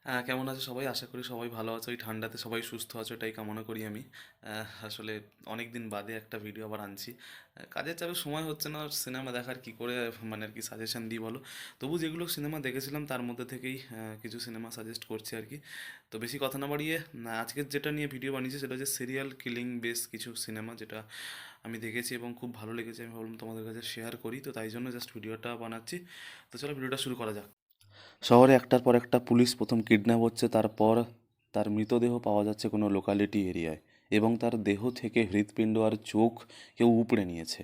কেমন আছো সবাই? আশা করি সবাই ভালো আছো। এই ঠান্ডাতে সবাই সুস্থ আছো, এটাই কামনা করি আমি। আসলে অনেক দিন বাদে একটা ভিডিও আবার আনছি। কাজের চাপে সময় হচ্ছে না সিনেমা দেখার, কি করে মানে আর কি সাজেশন দিই বলো। তবু যেগুলো সিনেমা দেখেছিলাম তার মধ্যে থেকেই কিছু সিনেমা সাজেস্ট করছি আর কি। তো বেশি কথা না বাড়িয়ে আজকের যেটা নিয়ে ভিডিও বানিয়েছি সেটা হচ্ছে সিরিয়াল কিলিং বেস কিছু সিনেমা, যেটা আমি দেখেছি এবং খুব ভালো লেগেছে। আমি ভাবলাম তোমাদের কাছে শেয়ার করি, তো তাই জন্য জাস্ট ভিডিওটা বানাচ্ছি। তো চলো ভিডিওটা শুরু করা যাক। শহরে একটার পর একটা পুলিশ প্রথম কিডন্যাপ হচ্ছে, তারপর তার মৃতদেহ পাওয়া যাচ্ছে কোনো লোকালিটি এরিয়ায়, এবং তার দেহ থেকে হৃৎপিণ্ড আর চোখ কেউ উপড়ে নিয়েছে।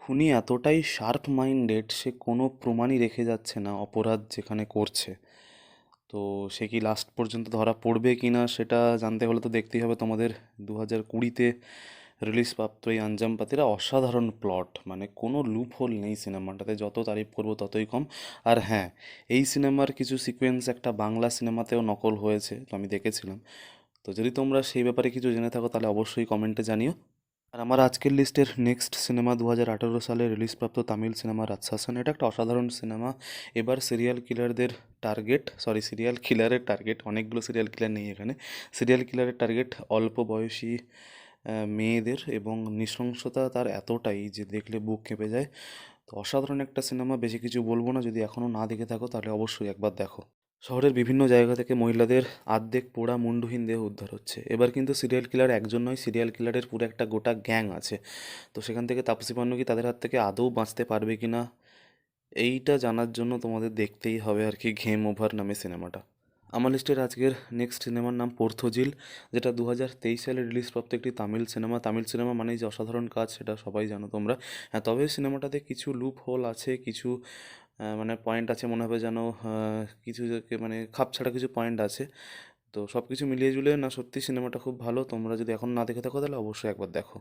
খুনি এতটাই শার্প মাইন্ডেড, সে কোনো প্রমাণই রেখে যাচ্ছে না অপরাধ যেখানে করছে। তো সে কি লাস্ট পর্যন্ত ধরা পড়বে কি না সেটা জানতে হলে তো দেখতেই হবে তোমাদের 2020-তে রিলিজ প্রাপ্ত এই আঞ্জাম পাতিরা। অসাধারণ প্লট, মানে কোনো লুপ হোল নেই সিনেমাটাতে, যত তারিফ করবো ততই কম। আর হ্যাঁ, এই সিনেমার কিছু সিকোয়েন্স একটা বাংলা সিনেমাতেও নকল হয়েছে, তো আমি দেখেছিলাম। তো যদি তোমরা সেই ব্যাপারে কিছু জেনে থাকো তাহলে অবশ্যই কমেন্টে জানিও। আর আমার আজকের লিস্টের নেক্সট সিনেমা 2018 সালে রিলিজপ্রাপ্ত তামিল সিনেমা রাতসাসান। এটা একটা অসাধারণ সিনেমা। এবার সিরিয়াল কিলারের টার্গেট, অনেকগুলো সিরিয়াল কিলার নেই এখানে। সিরিয়াল কিলারের টার্গেট অল্প বয়সী মেয়েদের, এবং নৃশংসতা তার এতটাই যে দেখলে বুক কেঁপে যায়। তো অসাধারণ একটা সিনেমা, বেশি কিছু বলবো না। যদি এখনও না দেখে থাকো তাহলে অবশ্যই একবার দেখো। শহরের বিভিন্ন জায়গা থেকে মহিলাদের আর্ধেক পোড়া মুন্ডহীন দেহ উদ্ধার হচ্ছে। এবার কিন্তু সিরিয়াল কিলার একজন নয়, সিরিয়াল কিলারের পুরো একটা গোটা গ্যাং আছে। তো সেখান থেকে তাপসী পান্নু কি তাদের হাত থেকে আদৌ বাঁচতে পারবে কি না, এইটা জানার জন্য তোমাদের দেখতেই হবে আর কি গেম ওভার নামে সিনেমাটা। আমার লিস্টের আজকের নেক্সট সিনেমার নাম পর্থজিল, যেটা 2023 সালে রিলিজপ্রাপ্ত একটি তামিল সিনেমা। তামিল সিনেমা মানেই যে অসাধারণ কাজ, সেটা সবাই জানো তোমরা। হ্যাঁ, তবে সিনেমাটাতে কিছু লুপ হোল আছে, কিছু মানে পয়েন্ট আছে মনে হবে যেন কিছু মানে খাপ ছাড়া কিছু পয়েন্ট আছে। তো সব কিছু মিলিয়ে ঝুলিয়ে না, সত্যি সিনেমাটা খুব ভালো। তোমরা যদি এখন না দেখে থাকো তাহলে অবশ্যই একবার দেখো।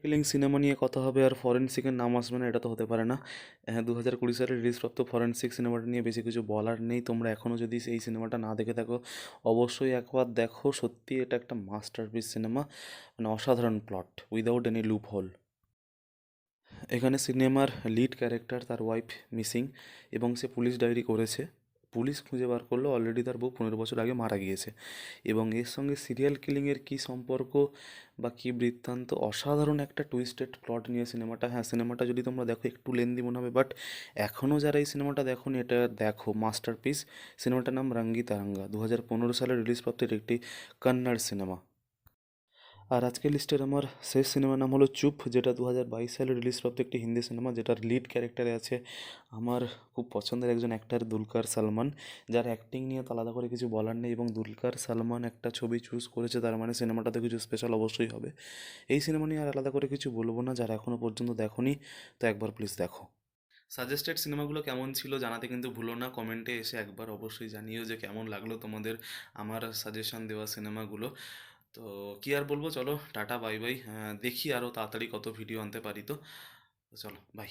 কিলিং সিনেমা নিয়ে কথা হবে আর ফরেনসিকের নাম আসবে না, এটা তো হতে পারে না। হ্যাঁ, 2020 সালে রিলিজপ্রাপ্ত ফরেনসিক সিনেমাটা নিয়ে বেশি কিছু বলার নেই। তোমরা এখনও যদি এই সিনেমাটা না দেখে থাকো অবশ্যই একবার দেখো। সত্যি এটা একটা মাস্টারপিস সিনেমা, মানে অসাধারণ plot without any loophole. এখানে সিনেমার লিড ক্যারেক্টার, তার ওয়াইফ মিসিং, এবং সে পুলিশ ডায়েরি করেছে। পুলিশ খুঁজে বার করলো অলরেডি তার বউ 15 বছর আগে মারা গিয়েছে। এবং এর সঙ্গে সিরিয়াল কিলিংয়ের কী সম্পর্ক বা কী বৃত্তান্ত, অসাধারণ একটা টুইস্টেড প্লট নিয়ে সিনেমাটা। হ্যাঁ, সিনেমাটা যদি তোমরা দেখো একটু লেন্দি মনে হবে, বাট এখনও যারা এই সিনেমাটা দেখোনি এটা দেখো, মাস্টারপিস। সিনেমাটার নাম রঙ্গি তারঙ্গা, 2015 সালে রিলিজপ্রাপ্ত একটি কন্নড় সিনেমা। আর আজকের লিস্টের আমার শেষ সিনেমার নাম হলো চুপ, যেটা 2022 সালে রিলিজপ্রাপ্ত একটি হিন্দি সিনেমা, যেটার লিড ক্যারেক্টারে আছে আমার খুব পছন্দের একজন অ্যাক্টর দুলকার সালমান, যার অ্যাক্টিং নিয়ে তো আলাদা করে কিছু বলার নেই। এবং দুলকার সালমান একটা ছবি চুজ করেছে, তার মানে সিনেমাটাতে কিছু স্পেশাল অবশ্যই হবে। এই সিনেমা নিয়ে আর আলাদা করে কিছু বলবো না, যারা এখনও পর্যন্ত দেখোনি তো একবার প্লিজ দেখো। সাজেস্টেড সিনেমাগুলো কেমন ছিল জানাতে কিন্তু ভুলো না, কমেন্টে এসে একবার অবশ্যই জানিও যে কেমন লাগলো তোমাদের আমার সাজেশন দেওয়া সিনেমাগুলো। তো কি আর বলবো, চলো টাটা বাই বাই। দেখি আরও তাড়াতাড়ি কত ভিডিও আনতে পারি। তো চলো বাই।